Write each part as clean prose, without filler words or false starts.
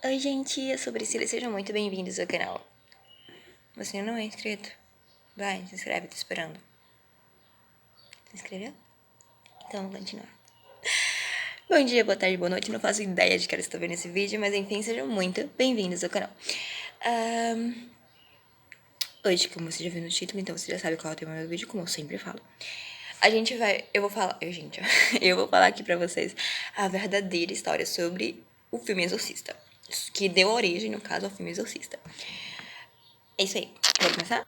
Oi, gente, eu sou Priscila e sejam muito bem-vindos ao canal. Você não é inscrito? Vai, se inscreve, tô esperando. Se inscreveu? Então, vamos continuar. Bom dia, boa tarde, boa noite. Não faço ideia de que ela está vendo esse vídeo, mas enfim, sejam muito bem-vindos ao canal. Hoje, como você já viu no título, então você já sabe qual é o tema do vídeo, como eu sempre falo. Eu vou falar aqui pra vocês a verdadeira história sobre o filme Exorcista, que deu origem, no caso, ao filme Exorcista. É isso aí. Vamos começar?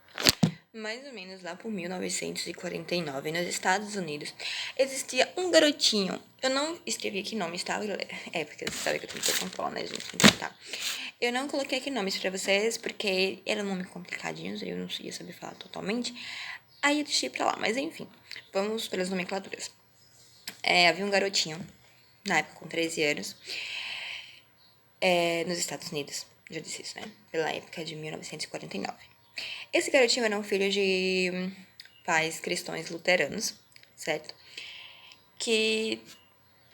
Mais ou menos lá por 1949, nos Estados Unidos, existia um garotinho. Eu não escrevi aqui nomes, tá? Porque você sabe que eu tenho que ter controle, né, gente? Então tá. Eu não coloquei aqui nomes pra vocês, porque eram nomes complicadinhos, eu não ia saber falar totalmente. Aí eu deixei pra lá, mas enfim. Vamos pelas nomenclaturas. Havia um garotinho, na época com 13 anos, nos Estados Unidos. Já disse isso, né? Pela época de 1949. Esse garotinho era um filho de pais cristãos luteranos, certo? Que,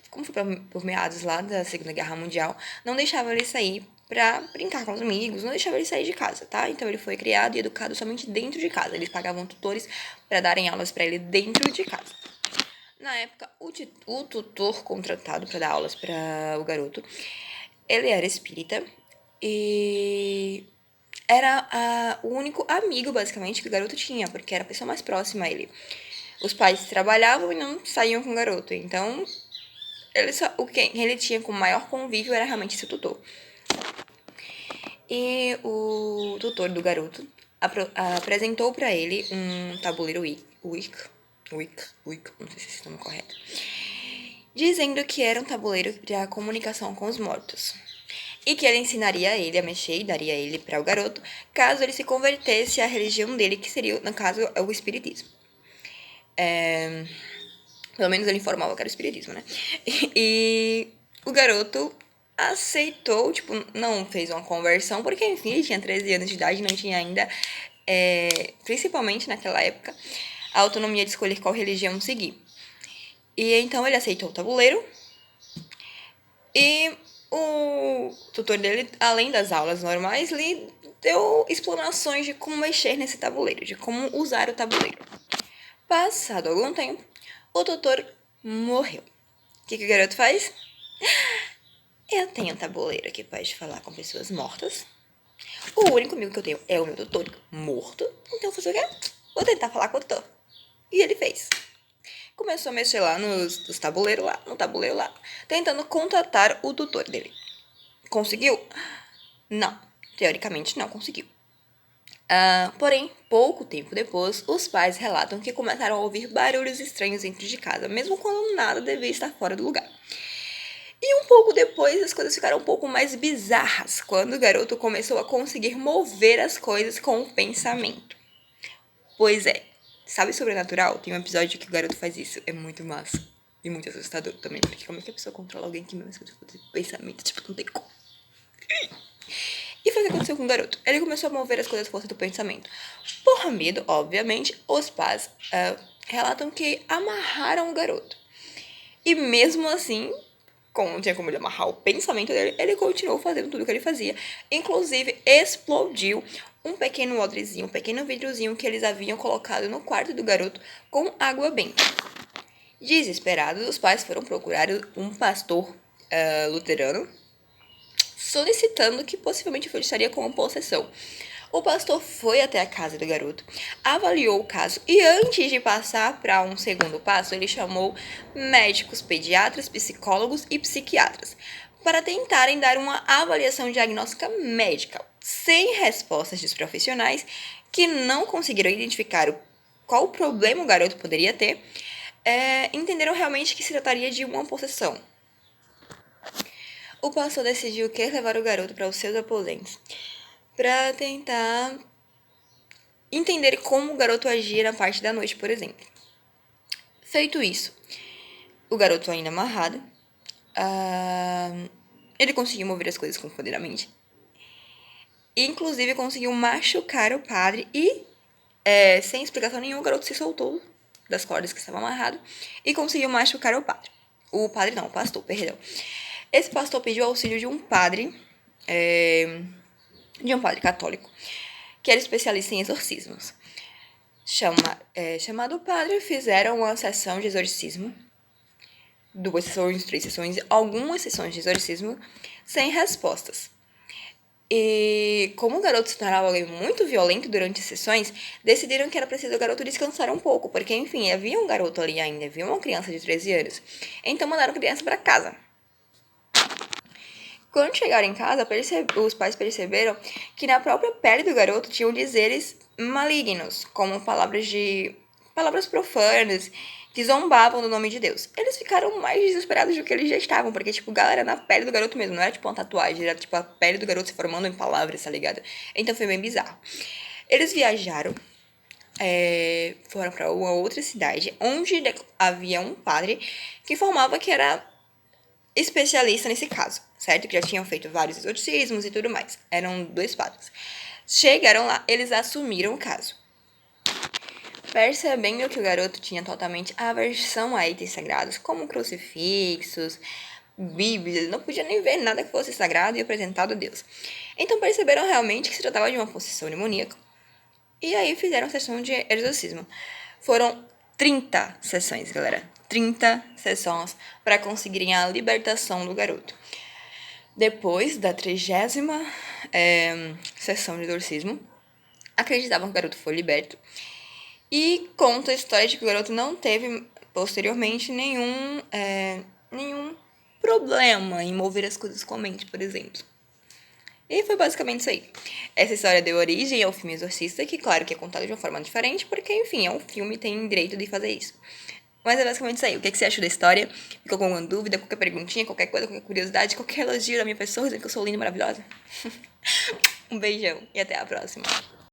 como foi por meados lá da Segunda Guerra Mundial, não deixava ele sair pra brincar com os amigos, não deixava ele sair de casa, tá? Então ele foi criado e educado somente dentro de casa. Eles pagavam tutores para darem aulas para ele dentro de casa. Na época, o tutor contratado para dar aulas para o garoto, ele era espírita e era o único amigo, basicamente, que o garoto tinha, porque era a pessoa mais próxima a ele. Os pais trabalhavam e não saíam com o garoto, então quem ele tinha com maior convívio era realmente esse tutor. E o tutor do garoto apresentou para ele um tabuleiro Wicca, não sei se é esse nome correto, dizendo que era um tabuleiro para comunicação com os mortos. E que ele ensinaria ele a mexer e daria ele para o garoto, caso ele se convertesse à religião dele, que seria, no caso, o espiritismo. Pelo menos ele informava que era o espiritismo, né? E o garoto aceitou, tipo, não fez uma conversão, porque, enfim, ele tinha 13 anos de idade, não tinha ainda, principalmente naquela época, a autonomia de escolher qual religião seguir. E então ele aceitou o tabuleiro e o tutor dele, além das aulas normais, lhe deu explanações de como mexer nesse tabuleiro, de como usar o tabuleiro. Passado algum tempo, o tutor morreu. O que o garoto faz? Eu tenho um tabuleiro que pode falar com pessoas mortas. O único amigo que eu tenho é o meu tutor morto. Então eu vou fazer o quê? Vou tentar falar com o tutor. E ele fez. Começou a mexer lá nos tabuleiros lá, no tabuleiro lá, tentando contatar o tutor dele. Conseguiu? Não. Teoricamente não conseguiu. Porém, pouco tempo depois, os pais relatam que começaram a ouvir barulhos estranhos dentro de casa, mesmo quando nada devia estar fora do lugar. E um pouco depois as coisas ficaram um pouco mais bizarras, quando o garoto começou a conseguir mover as coisas com o pensamento. Pois é, sabe Sobrenatural? Tem um episódio que o garoto faz isso, é muito massa. E muito assustador também, porque como é que a pessoa controla alguém que mesmo com o pensamento, tipo, não tem como. E foi o que aconteceu com o garoto. Ele começou a mover as coisas à força do pensamento. Por medo, obviamente, os pais relatam que amarraram o garoto. E mesmo assim, como não tinha como ele amarrar o pensamento dele, ele continuou fazendo tudo o que ele fazia. Inclusive, explodiu um pequeno odrezinho, um pequeno vidrozinho que eles haviam colocado no quarto do garoto com água benta. Desesperados, os pais foram procurar um pastor luterano, solicitando que possivelmente o filho estaria com uma possessão. O pastor foi até a casa do garoto, avaliou o caso e antes de passar para um segundo passo, ele chamou médicos, pediatras, psicólogos e psiquiatras para tentarem dar uma avaliação diagnóstica médica. Sem respostas dos profissionais, que não conseguiram identificar qual o problema o garoto poderia ter, entenderam realmente que se trataria de uma possessão. O pastor decidiu que levar o garoto para os seus aposentos, para tentar entender como o garoto agia na parte da noite, por exemplo. Feito isso, o garoto ainda amarrado, ele conseguiu mover as coisas confortavelmente. Inclusive, conseguiu machucar o padre e, sem explicação nenhuma, o garoto se soltou das cordas que estavam amarrado e conseguiu machucar o padre. O pastor, perdão. Esse pastor pediu auxílio de um padre de um padre católico, que era especialista em exorcismos. Chamado padre, fizeram uma sessão de exorcismo, 2 sessões, 3 sessões, algumas sessões de exorcismo, sem respostas. E como o garoto se tornava alguém muito violento durante as sessões, decidiram que era preciso o garoto descansar um pouco, porque, enfim, havia um garoto ali ainda, havia uma criança de 13 anos. Então mandaram a criança para casa. Quando chegaram em casa, os pais perceberam que na própria pele do garoto tinham dizeres malignos, como palavras profanas, que zombavam do nome de Deus. Eles ficaram mais desesperados do que eles já estavam, porque, tipo, galera, na pele do garoto mesmo, não era tipo uma tatuagem, era tipo a pele do garoto se formando em palavras, tá ligado? Então foi bem bizarro. Eles viajaram, foram para uma outra cidade, onde havia um padre que informava que era especialista nesse caso, certo? Que já tinham feito vários exorcismos e tudo mais. Eram 2 padres. Chegaram lá, eles assumiram o caso. Percebendo que o garoto tinha totalmente aversão a itens sagrados, como crucifixos, Bíblia, ele não podia nem ver nada que fosse sagrado e apresentado a Deus. Então perceberam realmente que se tratava de uma possessão demoníaca. E aí fizeram sessão de exorcismo. Foram 30 sessões, galera. 30 sessões para conseguirem a libertação do garoto. Depois da 30ª sessão de exorcismo, acreditavam que o garoto foi liberto. E conta a história de que o garoto não teve, posteriormente, nenhum problema em mover as coisas com a mente, por exemplo. E foi basicamente isso aí. Essa história deu origem ao filme Exorcista, que claro que é contado de uma forma diferente, porque, enfim, é um filme e tem direito de fazer isso. Mas é basicamente isso aí. O que você achou da história? Ficou com alguma dúvida, qualquer perguntinha, qualquer coisa, qualquer curiosidade, qualquer elogio da minha pessoa, dizendo que eu sou linda e maravilhosa? Um beijão e até a próxima.